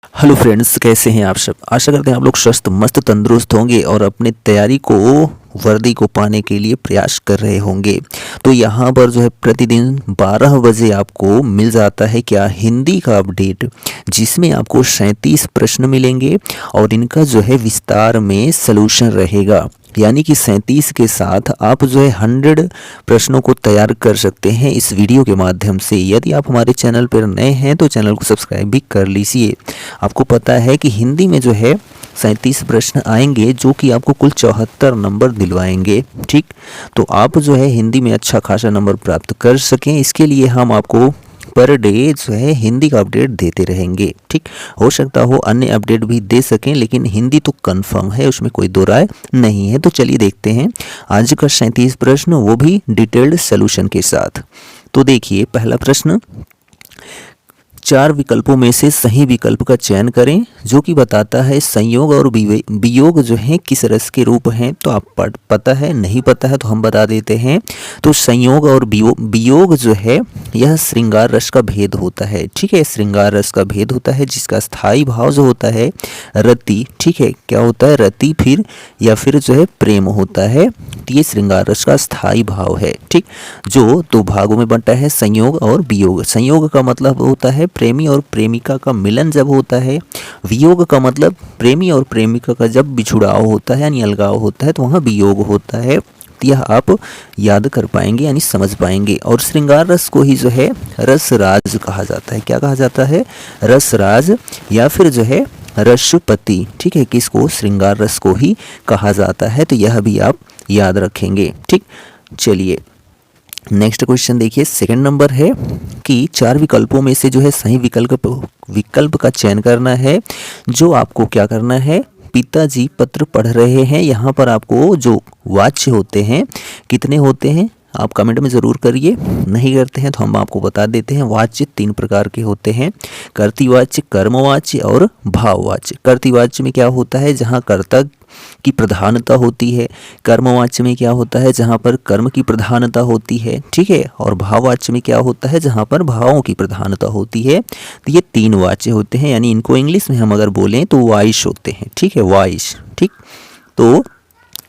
Hello friends, कैसे हैं आप सब। आशा करते हैं आप लोग स्वस्थ मस्त तंदुरुस्त होंगे और अपनी तैयारी को वर्दी को पाने के लिए प्रयास कर रहे होंगे। तो यहाँ पर जो है प्रतिदिन 12 बजे आपको मिल जाता है क्या, हिंदी का अपडेट, जिसमें आपको 37 प्रश्न मिलेंगे और इनका जो है विस्तार में सलूशन रहेगा। यानी कि 37 के साथ आप जो है 100 प्रश्नों को तैयार कर सकते हैं इस वीडियो के माध्यम से। यदि आप हमारे चैनल पर नए हैं तो चैनल को सब्सक्राइब भी कर लीजिए। आपको पता है कि हिंदी में जो है 37 प्रश्न आएंगे जो कि आपको कुल 74 नंबर दिलवाएंगे। ठीक, तो आप जो है हिंदी में अच्छा खासा नंबर प्राप्त कर सकें, इसके लिए हम आपको पर डे जो है हिंदी का अपडेट देते रहेंगे। ठीक, हो सकता हो अन्य अपडेट भी दे सकें, लेकिन हिंदी तो कंफर्म है, उसमें कोई दो राय नहीं है। तो चलिए देखते हैं आज का 37 प्रश्न, वो भी डिटेल्ड सोल्यूशन के साथ। तो देखिए पहला प्रश्न, 4 विकल्पों में से सही विकल्प का चयन करें जो कि बताता है संयोग और वियोग जो है किस रस के रूप हैं। तो आप पता है, नहीं पता है तो हम बता देते हैं। तो संयोग और वियोग जो है यह श्रृंगार रस का भेद होता है। ठीक है, श्रृंगार रस का भेद होता है जिसका स्थायी भाव जो होता है रति। ठीक है, क्या होता है रति, फिर या फिर जो है प्रेम होता है। तो ये श्रृंगार रस का स्थायी भाव है। ठीक, जो दो भागों में बंटा है, संयोग और वियोग। संयोग का मतलब होता है प्रेमी और प्रेमिका का मिलन जब होता है। वियोग का मतलब प्रेमी और प्रेमिका का जब बिछुड़ाव होता है यानी अलगाव होता है, तो वहाँ वियोग होता है। तो यह आप याद कर पाएंगे यानी समझ पाएंगे। और श्रृंगार रस को ही जो है रसराज कहा जाता है। क्या कहा जाता है? रसराज या फिर जो है रसपति। ठीक है, किसको? श्रृंगार रस को ही कहा जाता है। तो यह भी आप याद रखेंगे। ठीक, चलिए नेक्स्ट क्वेश्चन देखिए। सेकंड नंबर है कि 4 विकल्पों में से जो है सही विकल्प का चयन करना है। जो आपको क्या करना है, पिताजी पत्र पढ़ रहे हैं। यहाँ पर आपको जो वाच्य होते हैं कितने होते हैं आप कमेंट में ज़रूर करिए। नहीं करते हैं तो हम आपको बता देते हैं। वाच्य 3 प्रकार के होते हैं, कर्तृवाच्य, कर्मवाच्य और भाववाच्य। कर्तृवाच्य में क्या होता है, जहाँ कर्ता की प्रधानता होती है। कर्मवाच्य में क्या होता है, जहाँ पर कर्म की प्रधानता होती है। ठीक है, और भाववाच्य में क्या होता है, जहाँ पर भावों की प्रधानता होती है। तो ये 3 वाच्य होते हैं, यानी इनको इंग्लिश में हम अगर बोलें तो वाइस होते हैं। ठीक है, वाइस। ठीक, तो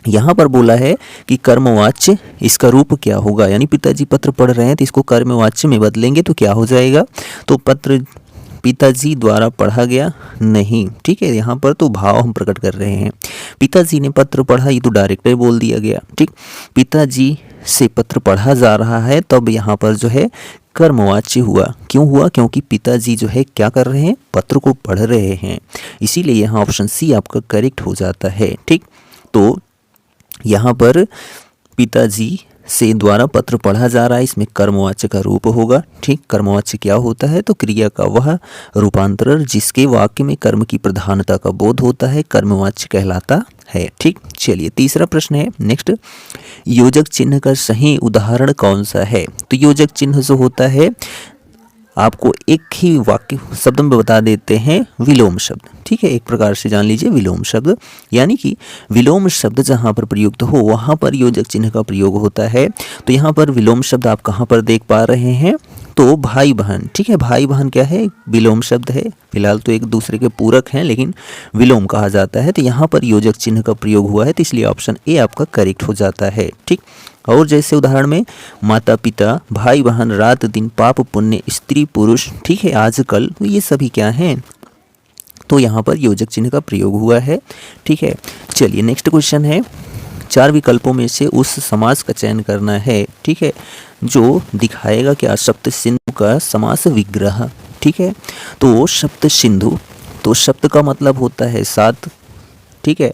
यहाँ पर बोला है कि कर्मवाच्य इसका रूप क्या होगा, यानी पिताजी पत्र पढ़ रहे हैं तो इसको कर्मवाच्य में बदलेंगे तो क्या हो जाएगा। तो पत्र पिताजी द्वारा पढ़ा गया नहीं। ठीक है, यहाँ पर तो भाव हम प्रकट कर रहे हैं। पिताजी ने पत्र पढ़ा, ये तो डायरेक्ट बोल दिया गया। ठीक, पिताजी से पत्र पढ़ा जा रहा है, तब यहाँ पर जो है कर्मवाच्य हुआ। क्यों हुआ? क्योंकि पिताजी जो है क्या कर रहे हैं, पत्र को पढ़ रहे हैं। इसीलिए यहाँ ऑप्शन सी आपका करेक्ट हो जाता है। ठीक, तो यहाँ पर पिताजी से द्वारा पत्र पढ़ा जा रहा है, इसमें कर्मवाच्य का रूप होगा। ठीक, कर्मवाच्य क्या होता है, तो क्रिया का वह रूपांतरण जिसके वाक्य में कर्म की प्रधानता का बोध होता है कर्मवाच्य कहलाता है। ठीक, चलिए तीसरा प्रश्न है नेक्स्ट, योजक चिन्ह का सही उदाहरण कौन सा है। तो योजक चिन्ह जो होता है आपको एक ही वाक्य शब्द में बता देते हैं, विलोम शब्द। ठीक है, एक प्रकार से जान लीजिए विलोम शब्द, यानी कि विलोम शब्द जहाँ पर प्रयुक्त हो वहाँ पर योजक चिन्ह का प्रयोग होता है। तो यहाँ पर विलोम शब्द आप कहाँ पर देख पा रहे हैं, तो भाई बहन। ठीक है, भाई बहन क्या है, विलोम शब्द है। फिलहाल तो एक दूसरे के पूरक हैं लेकिन विलोम कहा जाता है। तो यहाँ पर योजक चिन्ह का प्रयोग हुआ है, तो इसलिए ऑप्शन ए आपका करेक्ट हो जाता है। ठीक, और जैसे उदाहरण में माता पिता, भाई बहन, रात दिन, पाप पुण्य, स्त्री पुरुष, ठीक है, आजकल, ये सभी क्या हैं, तो यहाँ पर योजक चिन्ह का प्रयोग हुआ है। ठीक है, चलिए नेक्स्ट क्वेश्चन है, 4 विकल्पों में से उस समास का चयन करना है। ठीक है, जो दिखाएगा क्या, सप्त सिंधु का समास विग्रह। ठीक है, तो सप्त सिंधु, तो सप्त का मतलब होता है 7। ठीक है,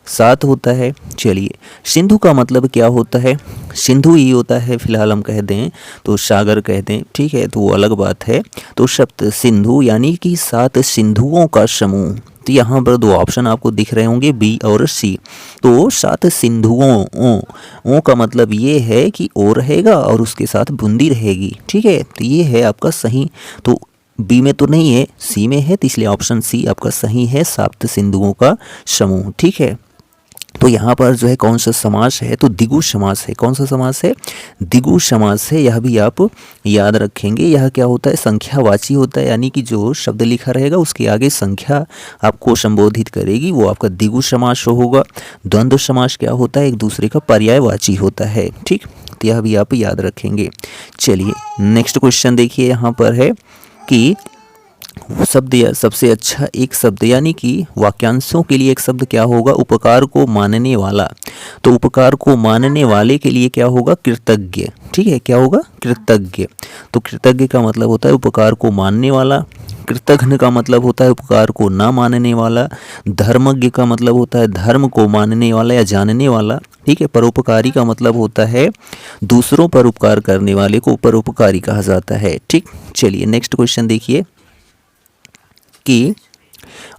7 होता है। चलिए सिंधु का मतलब क्या होता है, सिंधु ही होता है। फिलहाल हम कह दें तो सागर कह दें, ठीक है, तो वो अलग बात है। तो सप्त सिंधु यानी कि 7 सिंधुओं का समूह। तो यहाँ पर 2 ऑप्शन आपको दिख रहे होंगे, बी और सी। तो 7 सिंधुओं, ओ का मतलब ये है कि ओ रहेगा और उसके साथ बूंदी रहेगी। ठीक है, तो ये है आपका सही। तो बी में तो नहीं है, सी में है, तो इसलिए ऑप्शन सी आपका सही है, 7 सिंधुओं का समूह। ठीक है, तो यहाँ पर जो है कौन सा समास है, तो द्विगु समास है। कौन सा समास है, द्विगु समास है। यह भी आप याद रखेंगे। यह क्या होता है, संख्यावाची होता है, यानी कि जो शब्द लिखा रहेगा उसके आगे संख्या आपको संबोधित करेगी, वो आपका द्विगु समास होगा। द्वंद्व समास क्या होता है, एक दूसरे का पर्यायवाची होता है। ठीक, तो यह भी आप याद रखेंगे। चलिए नेक्स्ट क्वेश्चन देखिए, यहाँ पर है कि शब्द या सबसे अच्छा एक शब्द, यानी कि वाक्यांशों के लिए एक शब्द क्या होगा, उपकार को मानने वाला। तो उपकार को मानने वाले के लिए क्या होगा, कृतज्ञ। ठीक है, क्या होगा, कृतज्ञ। तो कृतज्ञ का मतलब होता है उपकार को मानने वाला। कृतघ्न का मतलब होता है उपकार को ना मानने वाला। धर्मज्ञ का मतलब होता है धर्म को मानने वाला या जानने वाला। ठीक है, परोपकारी का मतलब होता है दूसरों पर उपकार करने वाले को परोपकारी कहा जाता है। ठीक, चलिए नेक्स्ट क्वेश्चन देखिए कि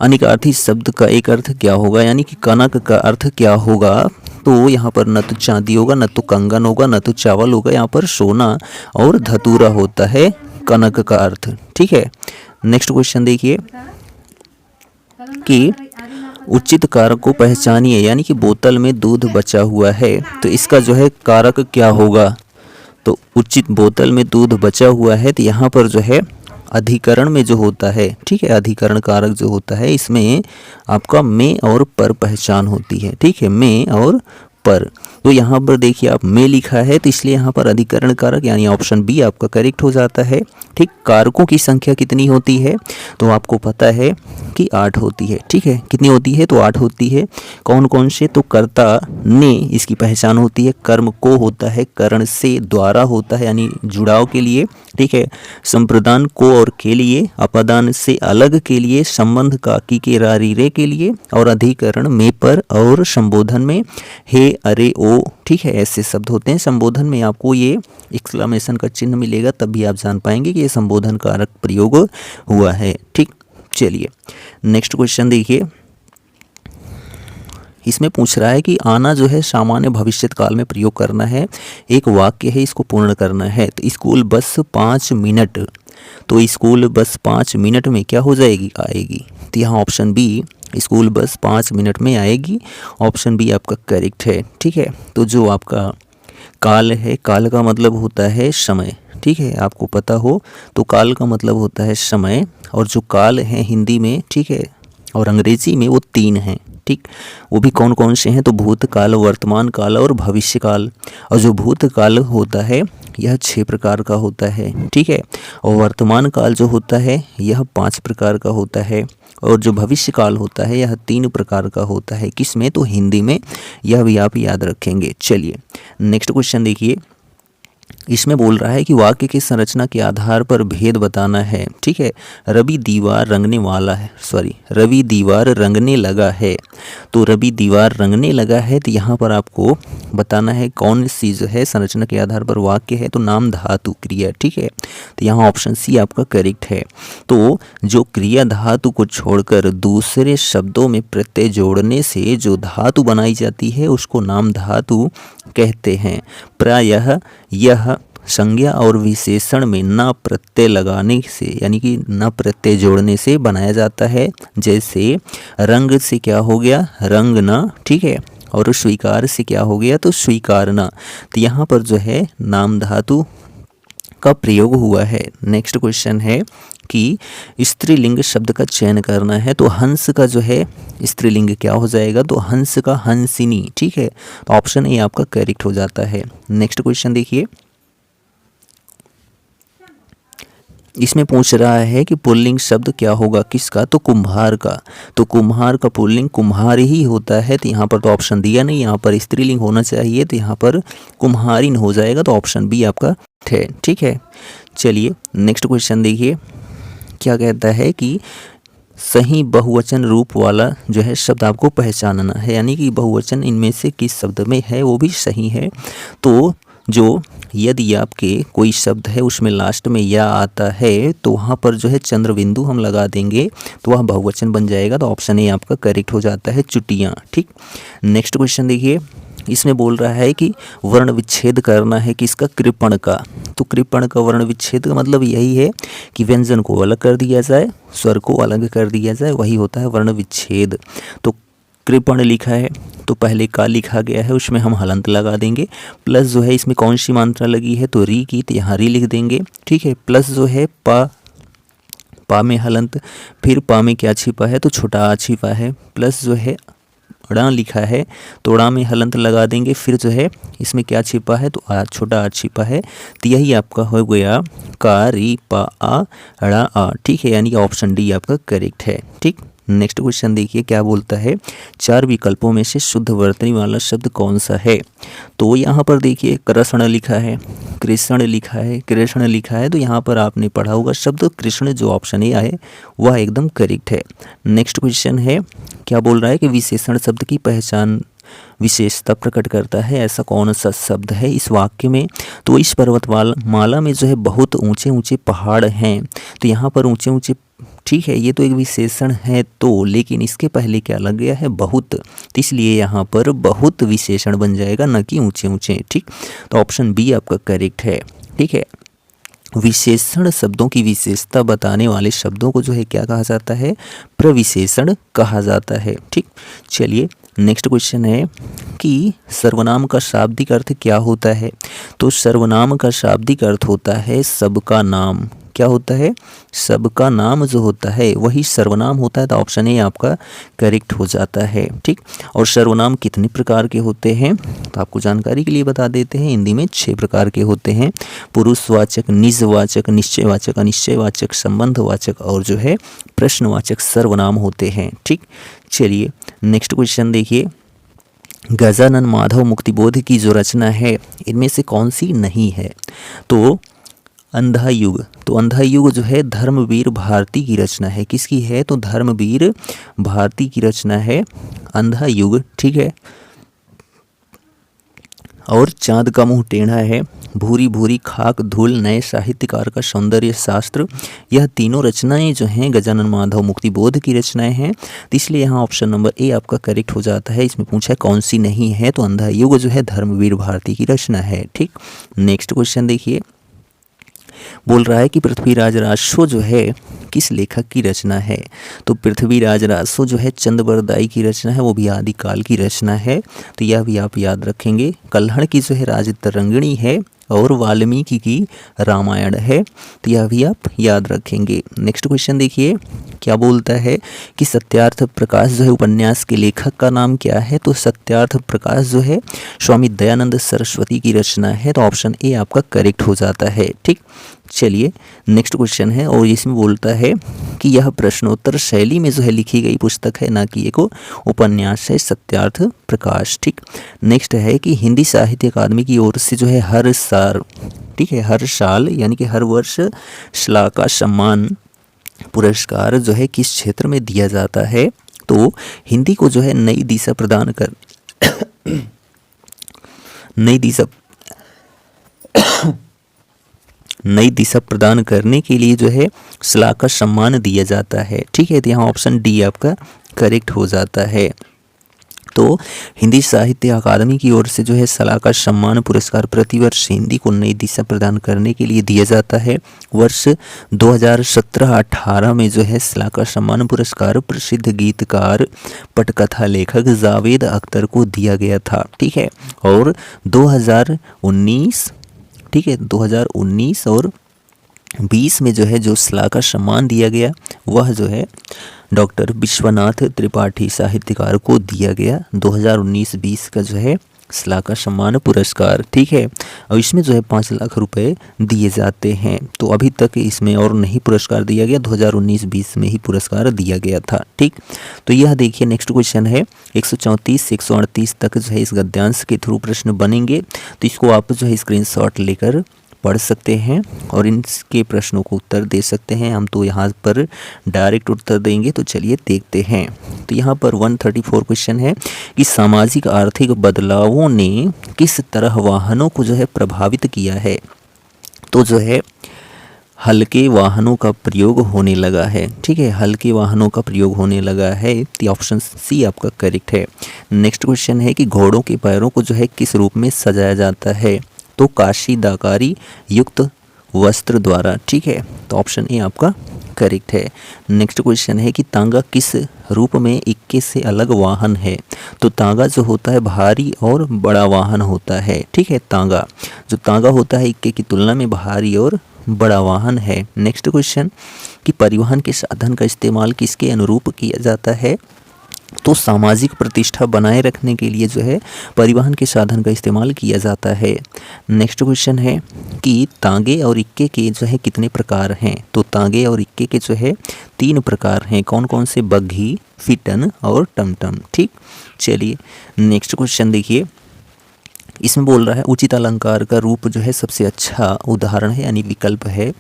अनिकार्थी शब्द का एक अर्थ क्या होगा, यानी कि कनक का अर्थ क्या होगा। तो यहाँ पर न तो चांदी होगा, न तो कंगन होगा, न तो चावल होगा, यहाँ पर सोना और धतूरा होता है कनक का अर्थ। ठीक है, नेक्स्ट क्वेश्चन देखिए कि उचित कारक को पहचानिए, यानी कि बोतल में दूध बचा हुआ है, तो इसका जो है कारक क्या होगा। तो उचित, बोतल में दूध बचा हुआ है, तो यहाँ पर जो है अधिकरण में जो होता है, ठीक है, अधिकरण कारक जो होता है, इसमें आपका में और पर पहचान होती है। ठीक है, में और पर। तो यहाँ पर देखिए आप में लिखा है, तो इसलिए यहाँ पर अधिकरण कारक यानी ऑप्शन बी आपका करेक्ट हो जाता है। ठीक, कारकों की संख्या कितनी होती है, तो आपको पता है कि 8 होती है। ठीक है, कितनी होती है, तो 8 होती है। कौन कौन से, तो कर्ता ने इसकी पहचान होती है, कर्म को होता है, करण से, द्वारा होता है यानी जुड़ाव के लिए। ठीक है, संप्रदान को और के लिए, अपादान से अलग के लिए, संबंध का की के रा री रे के लिए, और अधिकरण में पर, और संबोधन में हे अरे ओ। ठीक है, ऐसे शब्द होते हैं। संबोधन में आपको ये एक्सक्लेमेशन का चिन्ह मिलेगा, तब भी आप जान पाएंगे कि ये संबोधन कारक प्रयोग हुआ है। ठीक, चलिए नेक्स्ट क्वेश्चन देखिए, इसमें पूछ रहा है कि आना जो है सामान्य भविष्यत काल में प्रयोग करना है। एक वाक्य है, इसको पूर्ण करना है। तो स्कूल बस 5 मिनट, तो स्कूल बस 5 मिनट में क्या हो जाएगी, आएगी। तो यहाँ option B, school bus 5 minute में आएगी, ऑप्शन बी आपका करेक्ट है। ठीक है, तो जो आपका काल है, काल का मतलब होता है समय। ठीक है, आपको पता हो तो काल का मतलब होता है समय, और जो काल है हिंदी में, ठीक है, और अंग्रेजी में वो 3 हैं। ठीक, वो भी कौन कौन से हैं, तो भूतकाल, वर्तमान काल और भविष्य काल। और जो भूतकाल होता है यह 6 प्रकार का होता है। ठीक है, और वर्तमान काल जो होता है यह 5 प्रकार का होता है, और जो भविष्य काल होता है यह 3 प्रकार का होता है। किस में, तो हिंदी में। यह भी आप याद रखेंगे। चलिए नेक्स्ट क्वेश्चन देखिए, इसमें बोल रहा है कि वाक्य की संरचना के आधार पर भेद बताना है। ठीक है, रवि दीवार रंगने वाला है, रवि दीवार रंगने लगा है। तो रवि दीवार रंगने लगा है, तो यहाँ पर आपको बताना है कौन सी जो है संरचना के आधार पर वाक्य है, तो नाम धातु क्रिया। ठीक है, तो यहाँ ऑप्शन सी आपका करेक्ट है। तो जो क्रिया धातु को छोड़कर दूसरे शब्दों में प्रत्यय जोड़ने से जो धातु बनाई जाती है उसको नाम धातु कहते हैं। प्रायः यह संज्ञा और विशेषण में न प्रत्यय लगाने से, यानी कि न प्रत्यय जोड़ने से बनाया जाता है। जैसे रंग से क्या हो गया, रंगना। ठीक है, और स्वीकार से क्या हो गया, तो स्वीकारना। तो यहाँ पर जो है नाम धातु का प्रयोग हुआ है। नेक्स्ट क्वेश्चन है कि स्त्रीलिंग शब्द का चयन करना है। तो हंस का जो है स्त्रीलिंग क्या हो जाएगा, तो हंस का हंसिनी। ठीक है, तो ऑप्शन ए आपका करेक्ट हो जाता है। नेक्स्ट क्वेश्चन देखिए, इसमें पूछ रहा है कि पुल्लिंग शब्द क्या होगा, किसका, तो कुम्हार का। तो कुम्हार का पुल्लिंग कुम्हार ही होता है। तो यहाँ पर तो ऑप्शन दिया नहीं, यहाँ पर स्त्रीलिंग होना चाहिए, तो यहाँ पर कुम्हारिन हो जाएगा। तो ऑप्शन बी आपका है। ठीक है, चलिए नेक्स्ट क्वेश्चन देखिए, क्या कहता है कि सही बहुवचन रूप वाला जो है शब्द आपको पहचानना है, यानी कि बहुवचन इनमें से किस शब्द में है वो भी सही है। तो जो यदि आपके कोई शब्द है उसमें लास्ट में या आता है, तो वहाँ पर जो है चंद्र बिंदु हम लगा देंगे, तो वह बहुवचन बन जाएगा। तो ऑप्शन ए आपका करेक्ट हो जाता है, चुटियाँ। ठीक, नेक्स्ट क्वेश्चन देखिए, इसमें बोल रहा है कि वर्ण विच्छेद करना है किसका, कृपण का। तो कृपण का वर्ण विच्छेद का मतलब यही है कि व्यंजन को अलग कर दिया जाए, स्वर को अलग कर दिया जाए, वही होता है वर्ण विच्छेद। तो कृपण लिखा है तो पहले का लिखा गया है उसमें हम हलंत लगा देंगे, प्लस जो है इसमें कौन सी मात्रा लगी है तो री की, तो यहाँ री लिख देंगे, ठीक है। प्लस जो है पा में हलंत, फिर पा में क्या छिपा है तो छोटा आ छिपा है, प्लस जो है ड़ा लिखा है तो ड़ा में हलंत लगा देंगे, फिर जो है इसमें क्या छिपा है तो आ, छोटा आ छिपा है, तो यही आपका हो गया का री पा आ ड़ा आ, ठीक है। यानी कि ऑप्शन डी आपका करेक्ट है, ठीक। नेक्स्ट क्वेश्चन देखिए क्या बोलता है, 4 विकल्पों में से शुद्ध वर्तनी वाला शब्द कौन सा है। तो यहाँ पर देखिए कृष्ण लिखा है, कृष्ण लिखा है, कृष्ण लिखा है, तो यहाँ पर आपने पढ़ा होगा शब्द कृष्ण, जो ऑप्शन ए आए वह एकदम करेक्ट है। नेक्स्ट क्वेश्चन है क्या बोल रहा है कि विशेषण शब्द की पहचान विशेषता प्रकट करता है, ऐसा कौन सा शब्द है इस वाक्य में। तो इस पर्वतमाला में जो है बहुत ऊंचे ऊंचे पहाड़ हैं, तो यहाँ पर ऊंचे ऊंचे, ठीक है, ये तो एक विशेषण है, तो लेकिन इसके पहले क्या लग गया है बहुत, तो इसलिए यहाँ पर बहुत विशेषण बन जाएगा, न कि ऊंचे ऊंचे, ठीक। तो ऑप्शन बी आपका करेक्ट है, ठीक है। विशेषण शब्दों की विशेषता बताने वाले शब्दों को जो है क्या कहा जाता है, प्रविशेषण कहा जाता है, ठीक। चलिए नेक्स्ट क्वेश्चन है कि सर्वनाम का शाब्दिक अर्थ क्या होता है। तो सर्वनाम का शाब्दिक अर्थ होता है सबका नाम, क्या होता है, सबका नाम जो होता है वही सर्वनाम होता है, तो ऑप्शन ए आपका करेक्ट हो जाता है, ठीक। और सर्वनाम कितने प्रकार के होते हैं तो आपको जानकारी के लिए बता देते हैं, हिंदी में 6 प्रकार के होते हैं, पुरुषवाचक, निजवाचक, निश्चयवाचक, अनिश्चयवाचक, संबंधवाचक और जो है प्रश्नवाचक सर्वनाम होते हैं, ठीक। चलिए नेक्स्ट क्वेश्चन देखिए, गजानन माधव मुक्तिबोध की जो रचना है इनमें से कौन सी नहीं है। तो अंधा युग, तो अंधा युग जो है धर्मवीर भारती की रचना है, किसकी है तो धर्मवीर भारती की रचना है अंधा युग, ठीक है। और चांद का मुंह टेढ़ा है, भूरी भूरी खाक धूल, नए साहित्यकार का सौंदर्य शास्त्र, यह तीनों रचनाएं जो हैं गजानन माधव मुक्तिबोध की रचनाएं हैं, तो इसलिए यहाँ ऑप्शन नंबर ए आपका करेक्ट हो जाता है। इसमें पूछा है कौन सी नहीं है, तो अंधा युग जो है धर्मवीर भारती की रचना है, ठीक। नेक्स्ट क्वेश्चन देखिए, बोल रहा है कि पृथ्वीराज रासो जो है किस लेखक की रचना है। तो पृथ्वीराज रासो जो है चंद्रबरदाई की रचना है, वो भी आदिकाल की रचना है, तो यह भी आप याद रखेंगे। कल्हड़ की जो है राजतरंगिणी है और वाल्मीकि की रामायण है, तो यह भी आप याद रखेंगे। नेक्स्ट क्वेश्चन देखिए क्या बोलता है कि सत्यार्थ प्रकाश जो है उपन्यास के लेखक का नाम क्या है। तो सत्यार्थ प्रकाश जो है स्वामी दयानंद सरस्वती की रचना है, तो ऑप्शन ए आपका करेक्ट हो जाता है, ठीक। चलिए नेक्स्ट क्वेश्चन है और इसमें बोलता है कि यह प्रश्नोत्तर शैली में जो है लिखी गई पुस्तक है, ना कि एक उपन्यास है, सत्यार्थ प्रकाश, ठीक। नेक्स्ट है कि हिंदी साहित्य अकादमी की ओर से जो है हर साल, ठीक है, हर साल यानी कि हर वर्ष श्लाका सम्मान पुरस्कार जो है किस क्षेत्र में दिया जाता है। तो हिंदी को जो है नई दिशा प्रदान कर नई दिशा प्रदान करने के लिए जो है श्लाका सम्मान दिया जाता है, ठीक है। तो यहाँ ऑप्शन डी आपका करेक्ट हो जाता है। तो हिंदी साहित्य अकादमी की ओर से जो है श्लाका सम्मान पुरस्कार प्रतिवर्ष हिंदी को नई दिशा प्रदान करने के लिए दिया जाता है। वर्ष 2017-18 में जो है श्लाका सम्मान पुरस्कार प्रसिद्ध गीतकार पटकथा लेखक जावेद अख्तर को दिया गया था, ठीक है। और 2019, ठीक है, 2019 और 20 में जो है जो श्लाका सम्मान दिया गया वह जो है डॉक्टर विश्वनाथ त्रिपाठी साहित्यकार को दिया गया 2019-20 का जो है श्लाका सम्मान पुरस्कार, ठीक है। और इसमें जो है 5 लाख रुपए दिए जाते हैं। तो अभी तक इसमें और नहीं पुरस्कार दिया गया, 2019-20 में ही पुरस्कार दिया गया था, ठीक। तो यह देखिए नेक्स्ट क्वेश्चन है 134 से 138 तक जो है इस गद्यांश के थ्रू प्रश्न बनेंगे, तो इसको आप जो है स्क्रीनशॉट लेकर पढ़ सकते हैं और इनके प्रश्नों को उत्तर दे सकते हैं। हम तो यहाँ पर डायरेक्ट उत्तर देंगे, तो चलिए देखते हैं। तो यहाँ पर 134 क्वेश्चन है कि सामाजिक आर्थिक बदलावों ने किस तरह वाहनों को जो है प्रभावित किया है। तो जो है हल्के वाहनों का प्रयोग होने लगा है, ठीक है, हल्के वाहनों का प्रयोग होने लगा है, तो ऑप्शन सी आपका करेक्ट है। नेक्स्ट क्वेश्चन है कि घोड़ों के पैरों को जो है किस रूप में सजाया जाता है। तो काशीदाकारी युक्त वस्त्र द्वारा, ठीक है, तो ऑप्शन ए आपका करेक्ट है। नेक्स्ट क्वेश्चन है कि तांगा किस रूप में इक्के से अलग वाहन है। तो तांगा जो होता है भारी और बड़ा वाहन होता है, ठीक है। तांगा होता है इक्के की तुलना में भारी और बड़ा वाहन है। नेक्स्ट क्वेश्चन कि परिवहन के साधन का इस्तेमाल किसके अनुरूप किया जाता है। तो सामाजिक प्रतिष्ठा बनाए रखने के लिए जो है परिवहन के साधन का इस्तेमाल किया जाता है। नेक्स्ट क्वेश्चन है कि तांगे और इक्के के जो है कितने प्रकार हैं। तो तांगे और इक्के के जो है 3 प्रकार हैं। कौन कौन से? बग्घी, फिटन और टमटम, ठीक। चलिए नेक्स्ट क्वेश्चन देखिए, इसमें बोल रहा है उचित अलंकार का रूप जो है सबसे अच्छा उदाहरण है यानी विकल्प है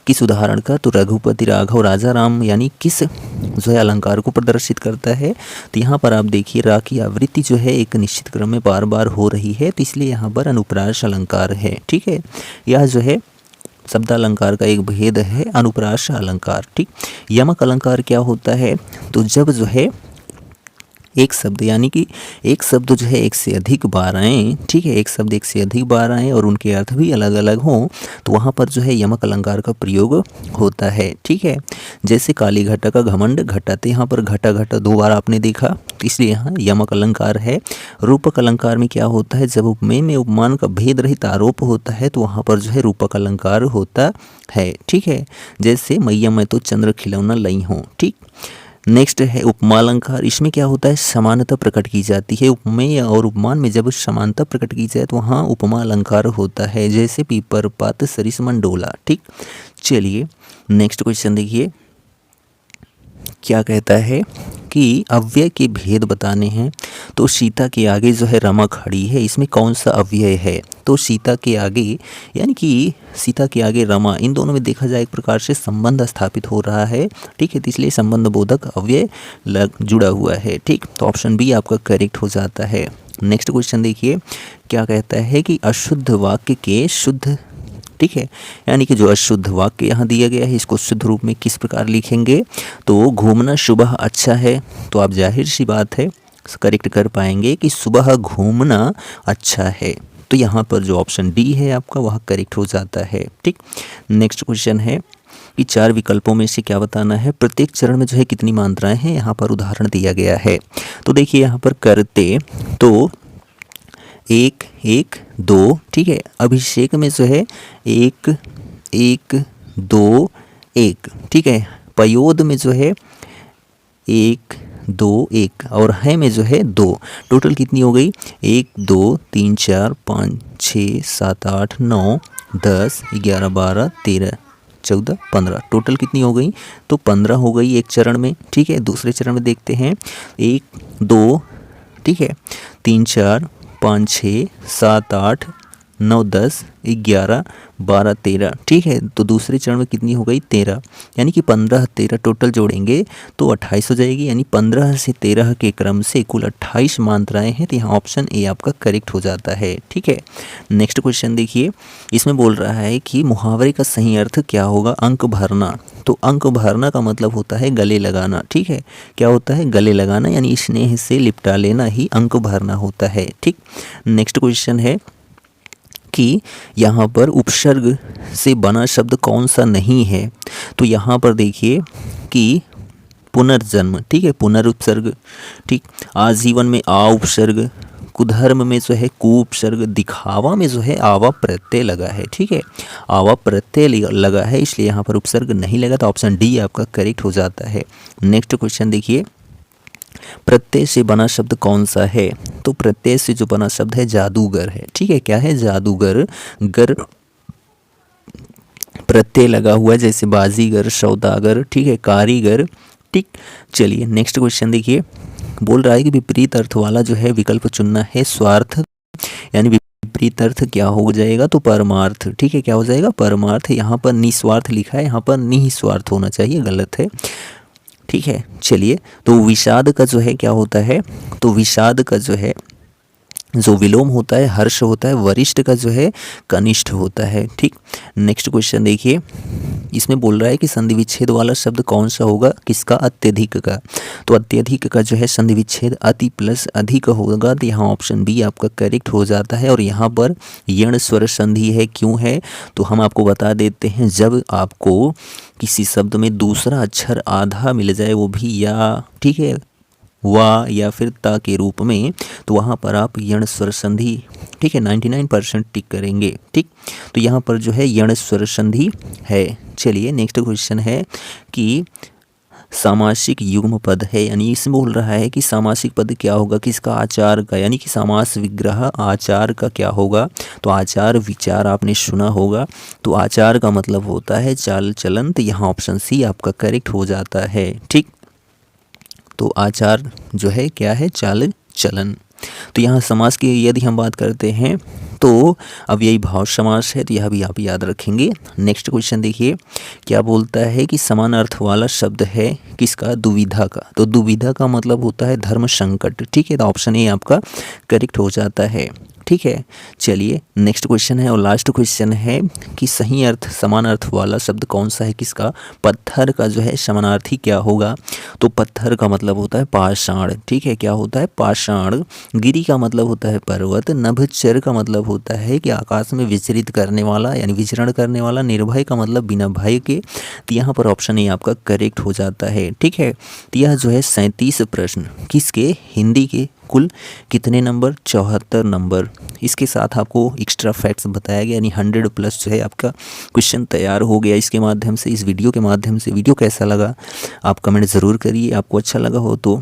किस उदाहरण का। तो रघुपति राघव राजा राम यानी किस जो है अलंकार को प्रदर्शित करता है। तो यहाँ पर आप देखिए रा की आवृत्ति जो है एक निश्चित क्रम में बार बार हो रही है, तो इसलिए यहाँ पर अनुप्रास अलंकार है, ठीक है। यह जो है शब्द अलंकार का एक भेद है अनुप्रास अलंकार, ठीक। यमक अलंकार क्या होता है? तो जब जो है एक शब्द यानी कि एक शब्द जो है एक से अधिक बार आए, ठीक है, एक शब्द एक से अधिक बार आए और उनके अर्थ भी अलग अलग हों, तो वहाँ पर जो है यमक अलंकार का प्रयोग होता है, ठीक है। जैसे काली घटा का घमंड घटाते, यहाँ पर घटा घटा 2 बार आपने देखा, तो इसलिए यहाँ यमक अलंकार है। रूपक अलंकार में क्या होता है? जब उपमेय में उपमान का भेद रहित आरोप होता है तो वहाँ पर जो है रूपक अलंकार होता है, ठीक है। जैसे मैया मैं तो चंद्र खिलौना लई हूँ, ठीक। नेक्स्ट है उपमा अलंकार। इसमें क्या होता है? समानता प्रकट की जाती है। उपमेय और उपमान में जब समानता प्रकट की जाए तो वहाँ उपमा अलंकार होता है, जैसे पीपर पात सरिस मंडोला, ठीक। चलिए नेक्स्ट क्वेश्चन देखिए, क्या कहता है कि अव्यय के भेद बताने हैं। तो सीता के आगे जो है रमा खड़ी है, इसमें कौन सा अव्यय है? तो सीता के आगे यानी कि सीता के आगे रमा, इन दोनों में देखा जाए एक प्रकार से संबंध स्थापित हो रहा है, ठीक है। तो इसलिए संबंध बोधक अव्यय जुड़ा हुआ है, ठीक। तो ऑप्शन बी आपका करेक्ट हो जाता है। नेक्स्ट क्वेश्चन देखिए, क्या कहता है कि अशुद्ध वाक्य के शुद्ध, ठीक है, यानी कि जो अशुद्ध वाक्य यहाँ दिया गया है इसको शुद्ध रूप में किस प्रकार लिखेंगे। तो घूमना सुबह अच्छा है, तो आप जाहिर सी बात है करेक्ट कर पाएंगे कि सुबह घूमना अच्छा है। तो यहाँ पर जो ऑप्शन डी है आपका वह करेक्ट हो जाता है, ठीक। नेक्स्ट क्वेश्चन है कि 4 विकल्पों में से क्या बताना है। प्रत्येक चरण में जो है कितनी मात्राएं हैं, यहाँ पर उदाहरण दिया गया है। तो देखिए यहाँ पर करते तो 1 1 2, ठीक है। अभिषेक में जो है 1 1 2 1, ठीक है। पयोद में जो है 1 2 1 और है में जो है 2। टोटल कितनी हो गई? 1 2 3 4 5 6 7 8 9 10 11 12 13 14 15, टोटल कितनी हो गई? तो 15 हो गई एक चरण में, ठीक है। दूसरे चरण में देखते हैं 1 2, ठीक है, 3 4 5 6 7 8 9 10 11 12 13, ठीक है। तो दूसरे चरण में कितनी हो गई? 13, यानी कि 15 13 टोटल जोड़ेंगे तो 28 हो जाएगी, यानी 15 से 13 के क्रम से कुल 28 मात्राएं हैं। तो यहाँ ऑप्शन ए आपका करेक्ट हो जाता है, ठीक है। नेक्स्ट क्वेश्चन देखिए, इसमें बोल रहा है कि मुहावरे का सही अर्थ क्या होगा? अंक भरना। तो अंक भरना का मतलब होता है गले लगाना, ठीक है। क्या होता है? गले लगाना, यानी स्नेह से लिपटा लेना ही अंक भरना होता है, ठीक। नेक्स्ट क्वेश्चन है कि यहाँ पर उपसर्ग से बना शब्द कौन सा नहीं है। तो यहाँ पर देखिए कि पुनर्जन्म, ठीक है, पुनरुपसर्ग, ठीक। आजीवन में आ उपसर्ग, कुधर्म में जो है कु उपसर्ग, दिखावा में जो है आवा प्रत्यय लगा है, ठीक है। आवा प्रत्यय लगा है इसलिए यहाँ पर उपसर्ग नहीं लगा, तो ऑप्शन डी आपका करेक्ट हो जाता है। नेक्स्ट क्वेश्चन देखिए, प्रत्यय से बना शब्द कौन सा है। तो प्रत्यय से जो बना शब्द है जादूगर है, ठीक है। क्या है? जादूगर। गर प्रत्यय लगा हुआ है, जैसे बाजीगर, सौदागर, ठीक है, कारीगर, ठीक। चलिए नेक्स्ट क्वेश्चन देखिए, बोल रहा है कि विपरीत अर्थ वाला जो है विकल्प चुनना है। स्वार्थ यानी विपरीत अर्थ क्या हो जाएगा? तो परमार्थ, ठीक है। क्या हो जाएगा? परमार्थ। यहाँ पर निस्वार्थ लिखा है, यहाँ पर निस्वार्थ होना चाहिए, गलत है, ठीक है। चलिए, तो विषाद का जो है क्या होता है? तो विषाद का जो है जो विलोम होता है हर्ष होता है, वरिष्ठ का जो है कनिष्ठ होता है। ठीक, नेक्स्ट क्वेश्चन देखिए, इसमें बोल रहा है कि संधि विच्छेद वाला शब्द कौन सा होगा, किसका, अत्यधिक का। तो अत्यधिक का जो है संधि विच्छेद अति प्लस अधिक होगा, तो यहाँ ऑप्शन बी आपका करेक्ट हो जाता है। और यहाँ पर यण स्वर संधि है, क्यों है तो हम आपको बता देते हैं, जब आपको किसी शब्द में दूसरा अक्षर आधा मिल जाए, वो भी या, ठीक है, वा या फिर ता के रूप में, तो वहाँ पर आप यण स्वर संधि, ठीक है, 99% टिक करेंगे। ठीक, तो यहाँ पर जो है यण स्वर संधि है। चलिए नेक्स्ट क्वेश्चन है कि सामासिक युग्म पद है, यानी इसमें बोल रहा है कि सामासिक पद क्या होगा, किसका, आचार का, यानी कि समास विग्रह आचार का क्या होगा। तो आचार विचार आपने सुना होगा, तो आचार का मतलब होता है चाल चलन, तो यहाँ ऑप्शन सी आपका करेक्ट हो जाता है। ठीक, तो आचार जो है क्या है, चाल चलन। तो यहाँ समास की यदि हम बात करते हैं तो अब यही भाव समास है, तो यह भी आप याद रखेंगे। नेक्स्ट क्वेश्चन देखिए, क्या बोलता है कि समान अर्थ वाला शब्द है किसका, दुविधा का। तो दुविधा का मतलब होता है धर्म संकट। ठीक है, तो ऑप्शन ए आपका करेक्ट हो जाता है। ठीक है, चलिए नेक्स्ट क्वेश्चन है और लास्ट क्वेश्चन है कि सही अर्थ समान अर्थ वाला शब्द कौन सा है, किसका, पत्थर का जो है समानार्थी क्या होगा। तो पत्थर का मतलब होता है पाषाण। ठीक है, क्या होता है, पाषाण। गिरि का मतलब होता है पर्वत। नभश्चर का मतलब होता है कि आकाश में विचरित करने वाला, यानी विचरण करने वाला। निर्भय का मतलब बिना भय के। तो यहाँ पर ऑप्शन ए आपका करेक्ट हो जाता है। ठीक है, तो यह जो है 37 प्रश्न किसके, हिंदी के, कुल कितने नंबर, 74 नंबर। इसके साथ आपको एक्स्ट्रा फैक्ट्स बताया गया, यानी 100 प्लस जो है आपका क्वेश्चन तैयार हो गया इसके माध्यम से, इस वीडियो के माध्यम से। वीडियो कैसा लगा आप कमेंट ज़रूर करिए, आपको अच्छा लगा हो तो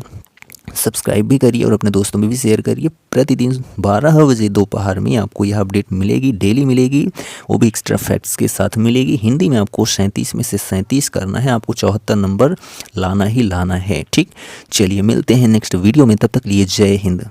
सब्सक्राइब भी करिए और अपने दोस्तों में भी शेयर करिए। प्रतिदिन 12 बजे दोपहर में आपको यह अपडेट मिलेगी, डेली मिलेगी, वो भी एक्स्ट्रा फैक्ट्स के साथ मिलेगी। हिंदी में आपको 37 में से 37 करना है, आपको 74 नंबर लाना ही लाना है। ठीक, चलिए मिलते हैं नेक्स्ट वीडियो में, तब तक लिए जय हिंद।